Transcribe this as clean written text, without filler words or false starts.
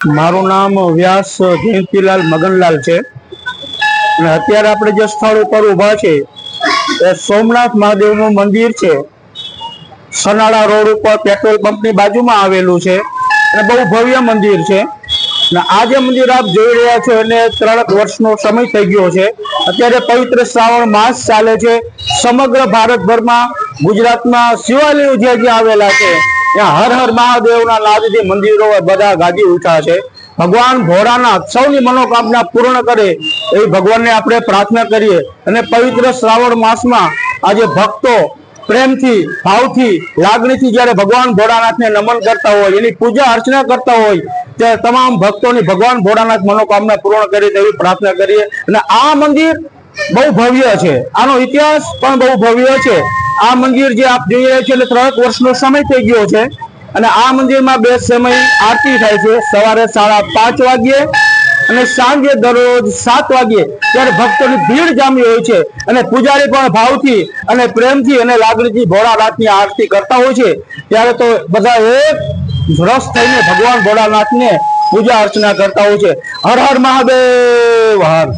મારું નામ વ્યાસ જયંતિલાલ મગનલાલ છે અને અત્યારે આપણે જે સ્થળ ઉપર ઊભા છે એ સોમનાથ મહાદેવનું મંદિર છે. સનાળા રોડ ઉપર પેટ્રોલ પંપની બાજુમાં આવેલું છે અને બહુ ભવ્ય મંદિર છે. અને આ જે મંદિર આપ જોઈ રહ્યા છો એને 3 વર્ષનો સમય થઈ ગયો છે. અત્યારે પવિત્ર શ્રાવણ માસ ચાલે છે. સમગ્ર ભારતભરમાં ગુજરાતમાં શિવાલયો જે આવેલા છે ત્યાં હર હર મહાદેવના નાદથી મંદિરો બધા ગાજી ઉઠ્યા છે. ભગવાન ભોળાનાથ સૌની મનોકામના પૂર્ણ કરે એવી ભગવાનને આપણે પ્રાર્થના કરીએ. અને પવિત્ર શ્રાવણ માસમાં આજે ભક્તો પ્રેમથી, ભાવથી, લાગણીથી જ્યારે ભગવાન ભોળાનાથને નમન કરતા હોય, એની પૂજા અર્ચના કરતા હોય, ત્યારે તમામ ભક્તોની ભગવાન ભોળાનાથ મનોકામના પૂર્ણ કરે તેવી પ્રાર્થના કરીએ. અને આ મંદિર બહુ ભવ્ય છે, આનો ઇતિહાસ પણ બહુ ભવ્ય છે. આ મંદિર જે આપ જોઈ રહ્યા છો એટલે 3 વર્ષનો સમય થઈ ગયો છે. અને આ મંદિરમાં 2 સમય આરતી થાય છે, સવારે 5:30 વાગ્યે અને સાંજે દરરોજ 7 વાગ્યે. ત્યારે ભક્તોની ભીડ જામી હોય છે અને પૂજારી પણ ભાવથી અને પ્રેમથી અને લાગણીથી ભોળાનાથની આરતી કરતા હોય છે. ત્યારે તો બધા એક રસ થઈને ભગવાન ભોળાનાથને પૂજા અર્ચના કરતા હોય છે. હર હર મહાદેવ હર.